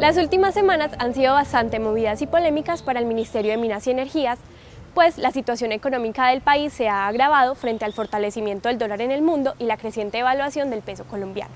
Las últimas semanas han sido bastante movidas y polémicas para el Ministerio de Minas y Energías, pues la situación económica del país se ha agravado frente al fortalecimiento del dólar en el mundo y la creciente devaluación del peso colombiano.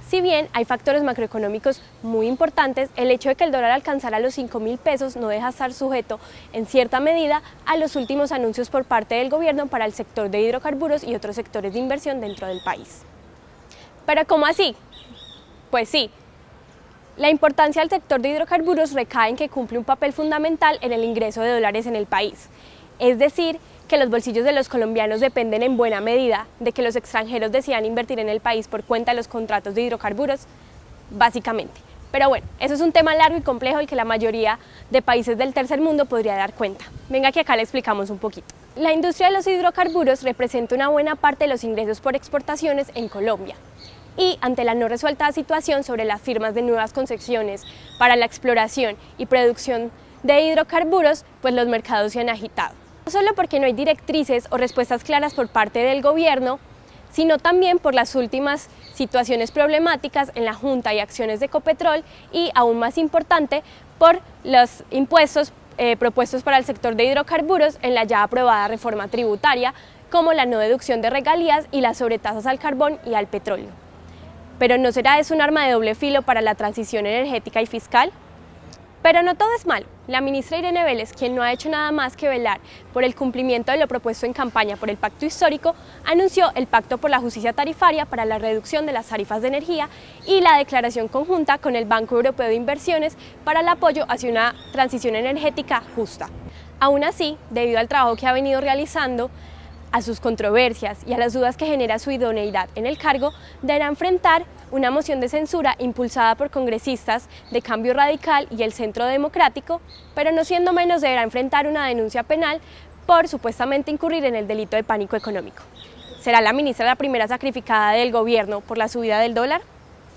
Si bien hay factores macroeconómicos muy importantes, el hecho de que el dólar alcanzara los 5.000 pesos no deja estar sujeto en cierta medida a los últimos anuncios por parte del gobierno para el sector de hidrocarburos y otros sectores de inversión dentro del país. ¿Pero cómo así? Pues sí. La importancia del sector de hidrocarburos recae en que cumple un papel fundamental en el ingreso de dólares en el país, es decir, que los bolsillos de los colombianos dependen en buena medida de que los extranjeros decidan invertir en el país por cuenta de los contratos de hidrocarburos, básicamente. Pero bueno, eso es un tema largo y complejo del que la mayoría de países del tercer mundo podría dar cuenta. Venga que acá le explicamos un poquito. La industria de los hidrocarburos representa una buena parte de los ingresos por exportaciones en Colombia. Y ante la no resuelta situación sobre las firmas de nuevas concesiones para la exploración y producción de hidrocarburos, pues los mercados se han agitado. No solo porque no hay directrices o respuestas claras por parte del gobierno, sino también por las últimas situaciones problemáticas en la Junta y acciones de Ecopetrol y, aún más importante, por los impuestos propuestos para el sector de hidrocarburos en la ya aprobada reforma tributaria, como la no deducción de regalías y las sobretasas al carbón y al petróleo. ¿Pero no será eso un arma de doble filo para la transición energética y fiscal? Pero no todo es malo. La ministra Irene Vélez, quien no ha hecho nada más que velar por el cumplimiento de lo propuesto en campaña por el Pacto Histórico, anunció el Pacto por la Justicia Tarifaria para la reducción de las tarifas de energía y la declaración conjunta con el Banco Europeo de Inversiones para el apoyo hacia una transición energética justa. Aún así, debido al trabajo que ha venido realizando, a sus controversias y a las dudas que genera su idoneidad en el cargo, deberá enfrentar una moción de censura impulsada por congresistas de Cambio Radical y el Centro Democrático, pero no siendo menos deberá enfrentar una denuncia penal por supuestamente incurrir en el delito de pánico económico. ¿Será la ministra la primera sacrificada del gobierno por la subida del dólar?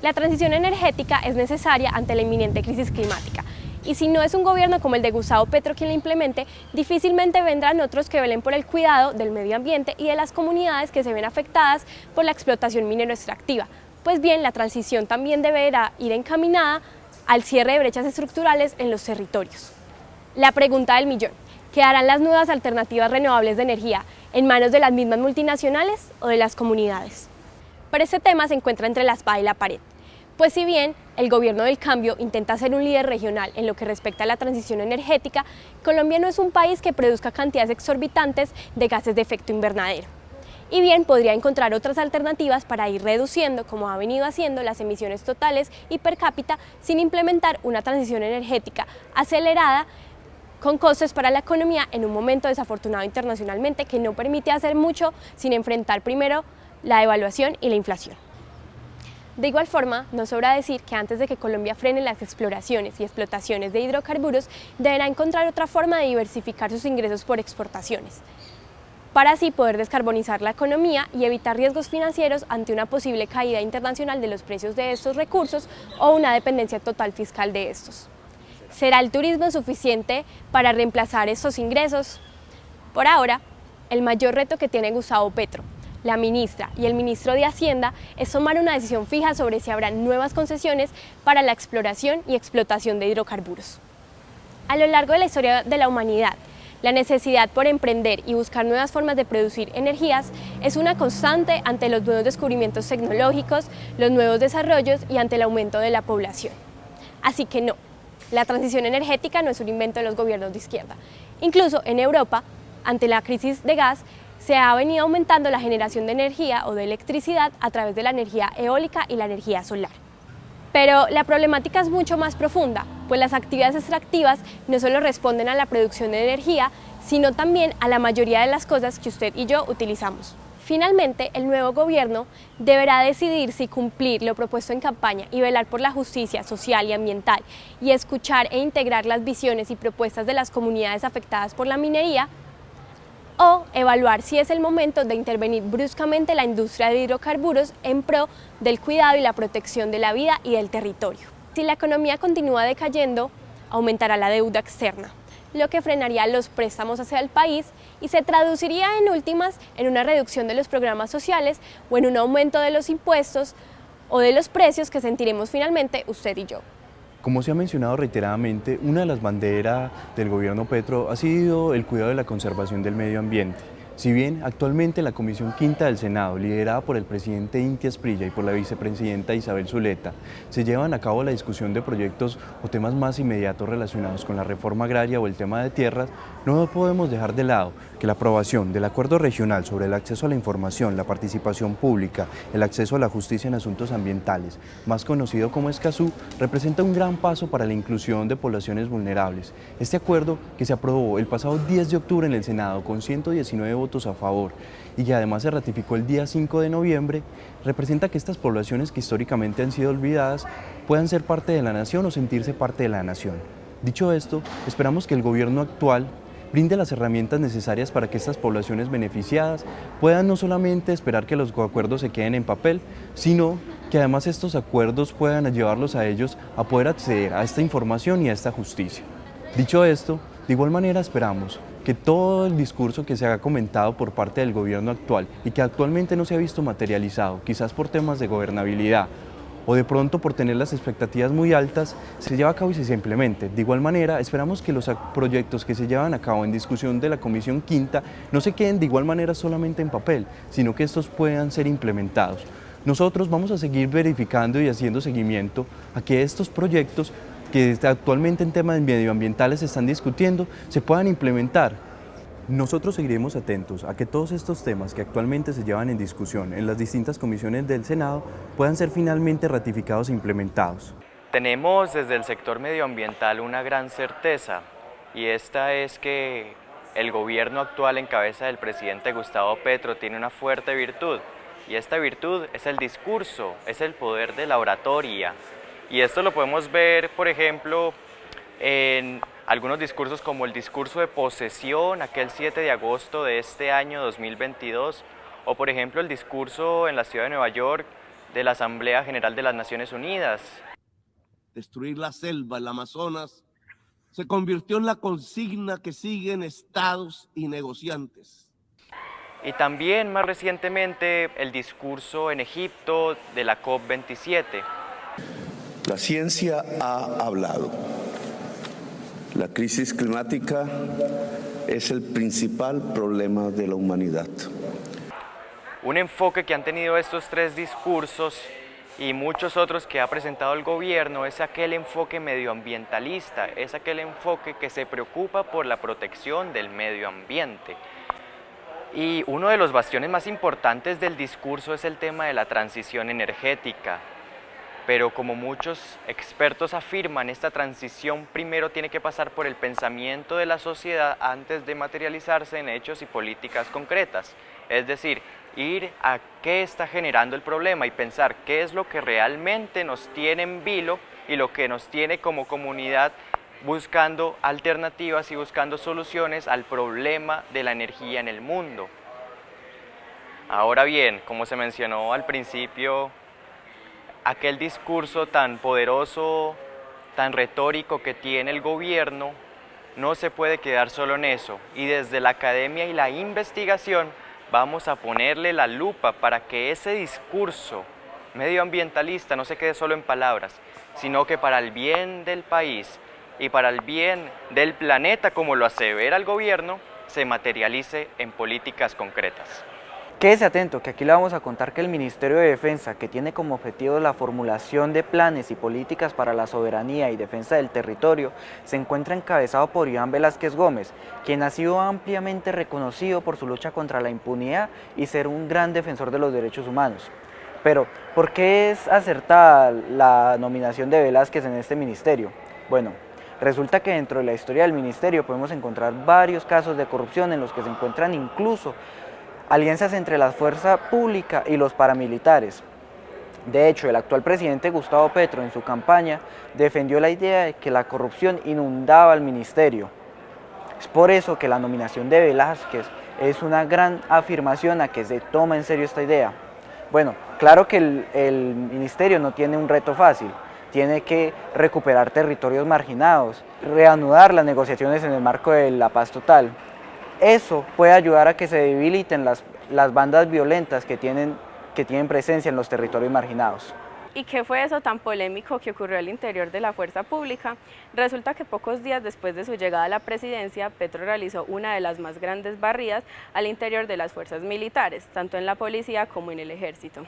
La transición energética es necesaria ante la inminente crisis climática. Y si no es un gobierno como el de Gustavo Petro quien la implemente, difícilmente vendrán otros que velen por el cuidado del medio ambiente y de las comunidades que se ven afectadas por la explotación minero extractiva. Pues bien, la transición también deberá ir encaminada al cierre de brechas estructurales en los territorios. La pregunta del millón: ¿quedarán las nuevas alternativas renovables de energía en manos de las mismas multinacionales o de las comunidades? Pero este tema se encuentra entre la espada y la pared. Pues si bien el gobierno del cambio intenta ser un líder regional en lo que respecta a la transición energética, Colombia no es un país que produzca cantidades exorbitantes de gases de efecto invernadero. Y bien podría encontrar otras alternativas para ir reduciendo, como ha venido haciendo, las emisiones totales y per cápita sin implementar una transición energética acelerada con costes para la economía en un momento desafortunado internacionalmente que no permite hacer mucho sin enfrentar primero la devaluación y la inflación. De igual forma, no sobra decir que antes de que Colombia frene las exploraciones y explotaciones de hidrocarburos, deberá encontrar otra forma de diversificar sus ingresos por exportaciones, para así poder descarbonizar la economía y evitar riesgos financieros ante una posible caída internacional de los precios de estos recursos o una dependencia total fiscal de estos. ¿Será el turismo suficiente para reemplazar estos ingresos? Por ahora, el mayor reto que tiene Gustavo Petro, la ministra y el ministro de Hacienda es tomar una decisión fija sobre si habrá nuevas concesiones para la exploración y explotación de hidrocarburos. A lo largo de la historia de la humanidad, la necesidad por emprender y buscar nuevas formas de producir energías es una constante ante los nuevos descubrimientos tecnológicos, los nuevos desarrollos y ante el aumento de la población. Así que no, la transición energética no es un invento de los gobiernos de izquierda. Incluso en Europa, ante la crisis de gas, se ha venido aumentando la generación de energía o de electricidad a través de la energía eólica y la energía solar. Pero la problemática es mucho más profunda, pues las actividades extractivas no solo responden a la producción de energía, sino también a la mayoría de las cosas que usted y yo utilizamos. Finalmente, el nuevo gobierno deberá decidir si cumplir lo propuesto en campaña y velar por la justicia social y ambiental y escuchar e integrar las visiones y propuestas de las comunidades afectadas por la minería, o evaluar si es el momento de intervenir bruscamente la industria de hidrocarburos en pro del cuidado y la protección de la vida y del territorio. Si la economía continúa decayendo, aumentará la deuda externa, lo que frenaría los préstamos hacia el país y se traduciría en últimas en una reducción de los programas sociales o en un aumento de los impuestos o de los precios que sentiremos finalmente usted y yo. Como se ha mencionado reiteradamente, una de las banderas del gobierno Petro ha sido el cuidado de la conservación del medio ambiente. Si bien actualmente la Comisión Quinta del Senado, liderada por el presidente Inti Asprilla y por la vicepresidenta Isabel Zuleta, se llevan a cabo la discusión de proyectos o temas más inmediatos relacionados con la reforma agraria o el tema de tierras, no podemos dejar de lado que la aprobación del Acuerdo Regional sobre el acceso a la información, la participación pública, el acceso a la justicia en asuntos ambientales, más conocido como Escazú, representa un gran paso para la inclusión de poblaciones vulnerables. Este acuerdo, que se aprobó el pasado 10 de octubre en el Senado con 119 votos a favor y que además se ratificó el día 5 de noviembre, representa que estas poblaciones que históricamente han sido olvidadas puedan ser parte de la nación o sentirse parte de la nación. Dicho esto, esperamos que el gobierno actual brinde las herramientas necesarias para que estas poblaciones beneficiadas puedan no solamente esperar que los acuerdos se queden en papel, sino que además estos acuerdos puedan llevarlos a ellos a poder acceder a esta información y a esta justicia. Dicho esto, de igual manera esperamos que todo el discurso que se ha comentado por parte del gobierno actual y que actualmente no se ha visto materializado, quizás por temas de gobernabilidad, o de pronto por tener las expectativas muy altas, se lleva a cabo y se implemente. De igual manera, esperamos que los proyectos que se llevan a cabo en discusión de la Comisión Quinta no se queden de igual manera solamente en papel, sino que estos puedan ser implementados. Nosotros vamos a seguir verificando y haciendo seguimiento a que estos proyectos que actualmente en temas medioambientales se están discutiendo se puedan implementar. Nosotros seguiremos atentos a que todos estos temas que actualmente se llevan en discusión en las distintas comisiones del Senado puedan ser finalmente ratificados e implementados. Tenemos desde el sector medioambiental una gran certeza, y esta es que el gobierno actual en cabeza del presidente Gustavo Petro tiene una fuerte virtud, y esta virtud es el discurso, es el poder de la oratoria. Y esto lo podemos ver, por ejemplo, en algunos discursos como el discurso de posesión, aquel 7 de agosto de este año 2022, o por ejemplo el discurso en la ciudad de Nueva York de la Asamblea General de las Naciones Unidas. Destruir la selva, el Amazonas, se convirtió en la consigna que siguen estados y negociantes. Y también más recientemente el discurso en Egipto de la COP27. La ciencia ha hablado. La crisis climática es el principal problema de la humanidad. Un enfoque que han tenido estos tres discursos y muchos otros que ha presentado el gobierno es aquel enfoque medioambientalista, es aquel enfoque que se preocupa por la protección del medio ambiente. Y uno de los bastiones más importantes del discurso es el tema de la transición energética. Pero como muchos expertos afirman, esta transición primero tiene que pasar por el pensamiento de la sociedad antes de materializarse en hechos y políticas concretas. Es decir, ir a qué está generando el problema y pensar qué es lo que realmente nos tiene en vilo y lo que nos tiene como comunidad buscando alternativas y buscando soluciones al problema de la energía en el mundo. Ahora bien, como se mencionó al principio, aquel discurso tan poderoso, tan retórico que tiene el gobierno, no se puede quedar solo en eso. Y desde la academia y la investigación vamos a ponerle la lupa para que ese discurso medioambientalista no se quede solo en palabras, sino que para el bien del país y para el bien del planeta, como lo asevera el gobierno, se materialice en políticas concretas. Quédese atento, que aquí le vamos a contar que el Ministerio de Defensa, que tiene como objetivo la formulación de planes y políticas para la soberanía y defensa del territorio, se encuentra encabezado por Iván Velázquez Gómez, quien ha sido ampliamente reconocido por su lucha contra la impunidad y ser un gran defensor de los derechos humanos. Pero, ¿por qué es acertada la nominación de Velázquez en este ministerio? Bueno, resulta que dentro de la historia del ministerio podemos encontrar varios casos de corrupción en los que se encuentran incluso alianzas entre la fuerza pública y los paramilitares. De hecho, el actual presidente Gustavo Petro en su campaña defendió la idea de que la corrupción inundaba el ministerio. Es por eso que la nominación de Velázquez es una gran afirmación a que se toma en serio esta idea. Bueno, claro que el ministerio no tiene un reto fácil, tiene que recuperar territorios marginados, reanudar las negociaciones en el marco de la paz total. Eso puede ayudar a que se debiliten las bandas violentas que tienen presencia en los territorios marginados. ¿Y qué fue eso tan polémico que ocurrió al interior de la fuerza pública? Resulta que pocos días después de su llegada a la presidencia, Petro realizó una de las más grandes barridas al interior de las fuerzas militares, tanto en la policía como en el ejército.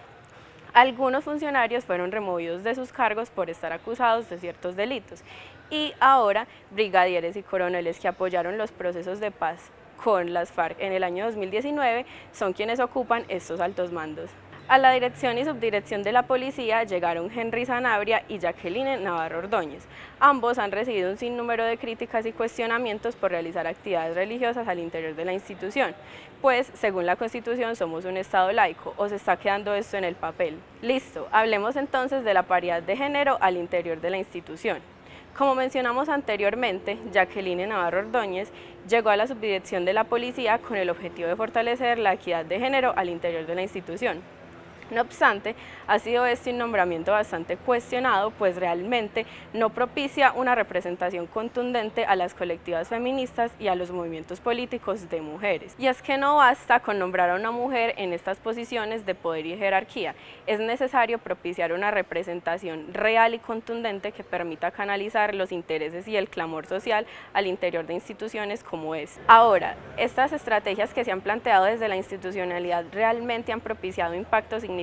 Algunos funcionarios fueron removidos de sus cargos por estar acusados de ciertos delitos y ahora brigadieres y coroneles que apoyaron los procesos de paz con las FARC en el año 2019 son quienes ocupan estos altos mandos. A la dirección y subdirección de la policía llegaron Henry Sanabria y Jacqueline Navarro Ordóñez. Ambos han recibido un sinnúmero de críticas y cuestionamientos por realizar actividades religiosas al interior de la institución, pues según la Constitución somos un Estado laico, o se está quedando esto en el papel. Listo, hablemos entonces de la paridad de género al interior de la institución. Como mencionamos anteriormente, Jacqueline Navarro Ordóñez llegó a la subdirección de la policía con el objetivo de fortalecer la equidad de género al interior de la institución. No obstante, ha sido este un nombramiento bastante cuestionado, pues realmente no propicia una representación contundente a las colectivas feministas y a los movimientos políticos de mujeres. Y es que no basta con nombrar a una mujer en estas posiciones de poder y jerarquía, es necesario propiciar una representación real y contundente que permita canalizar los intereses y el clamor social al interior de instituciones como esta. Ahora, estas estrategias que se han planteado desde la institucionalidad realmente han propiciado impactos significativos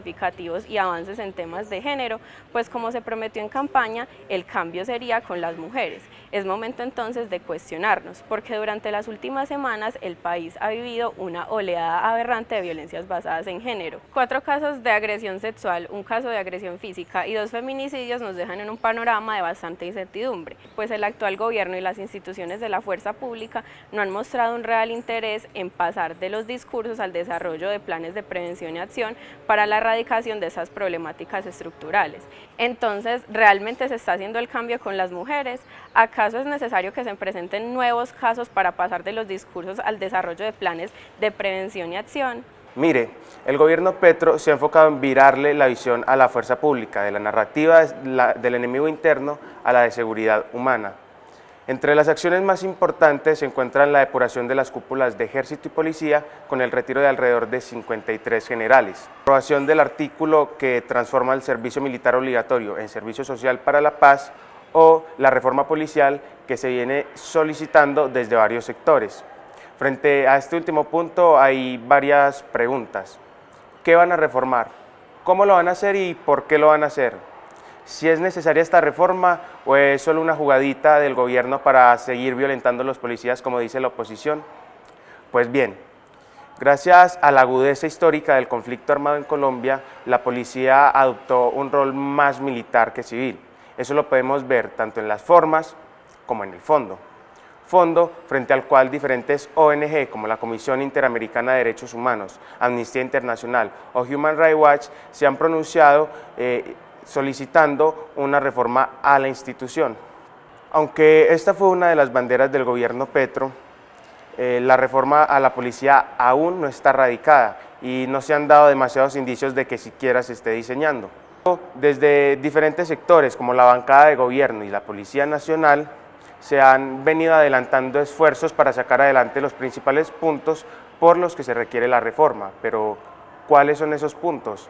y avances en temas de género, pues como se prometió en campaña, el cambio sería con las mujeres. Es momento entonces de cuestionarnos, porque durante las últimas semanas el país ha vivido una oleada aberrante de violencias basadas en género. 4 casos de agresión sexual, un caso de agresión física y 2 feminicidios nos dejan en un panorama de bastante incertidumbre, pues el actual gobierno y las instituciones de la fuerza pública no han mostrado un real interés en pasar de los discursos al desarrollo de planes de prevención y acción para la erradicación de esas problemáticas estructurales. Entonces, ¿realmente se está haciendo el cambio con las mujeres? ¿Acaso es necesario que se presenten nuevos casos para pasar de los discursos al desarrollo de planes de prevención y acción? Mire, el gobierno Petro se ha enfocado en virarle la visión a la fuerza pública, de la narrativa del enemigo interno a la de seguridad humana. Entre las acciones más importantes se encuentran la depuración de las cúpulas de ejército y policía con el retiro de alrededor de 53 generales, la aprobación del artículo que transforma el servicio militar obligatorio en servicio social para la paz o la reforma policial que se viene solicitando desde varios sectores. Frente a este último punto hay varias preguntas. ¿Qué van a reformar? ¿Cómo lo van a hacer y por qué lo van a hacer? ¿Si es necesaria esta reforma o es solo una jugadita del gobierno para seguir violentando a los policías como dice la oposición? Pues bien, gracias a la agudeza histórica del conflicto armado en Colombia, la policía adoptó un rol más militar que civil. Eso lo podemos ver tanto en las formas como en el fondo. Fondo frente al cual diferentes ONG como la Comisión Interamericana de Derechos Humanos, Amnistía Internacional o Human Rights Watch se han pronunciado solicitando una reforma a la institución. Aunque esta fue una de las banderas del gobierno Petro, la reforma a la policía aún no está radicada y no se han dado demasiados indicios de que siquiera se esté diseñando. Desde diferentes sectores como la bancada de gobierno y la Policía Nacional se han venido adelantando esfuerzos para sacar adelante los principales puntos por los que se requiere la reforma, pero ¿cuáles son esos puntos?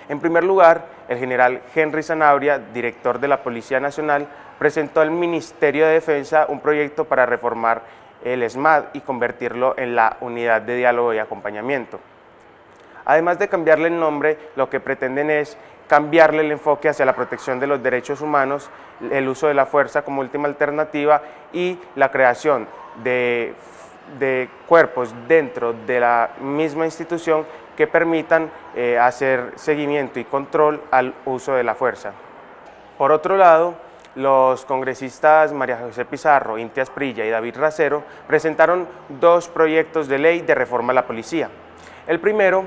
En primer lugar, el general Henry Sanabria, director de la Policía Nacional, presentó al Ministerio de Defensa un proyecto para reformar el SMAD y convertirlo en la Unidad de Diálogo y Acompañamiento. Además de cambiarle el nombre, lo que pretenden es cambiarle el enfoque hacia la protección de los derechos humanos, el uso de la fuerza como última alternativa y la creación de cuerpos dentro de la misma institución que permitan hacer seguimiento y control al uso de la fuerza. Por otro lado, los congresistas María José Pizarro, Inti Asprilla y David Racero presentaron 2 proyectos de ley de reforma a la policía. El primero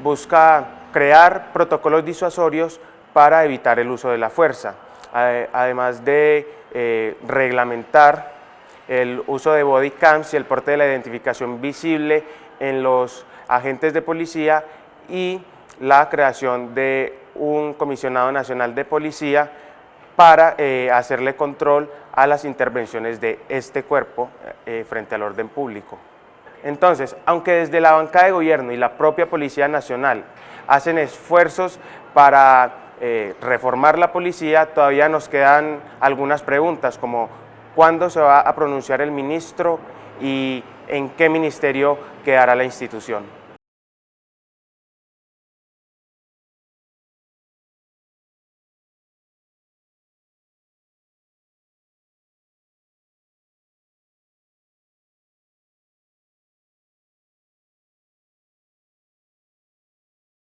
busca crear protocolos disuasorios para evitar el uso de la fuerza, además de reglamentar el uso de body cams y el porte de la identificación visible en los agentes de policía y la creación de un comisionado nacional de policía para hacerle control a las intervenciones de este cuerpo frente al orden público. Entonces, aunque desde la bancada de gobierno y la propia Policía Nacional hacen esfuerzos para reformar la policía, todavía nos quedan algunas preguntas, como ¿cuándo se va a pronunciar el ministro y en qué ministerio quedará la institución?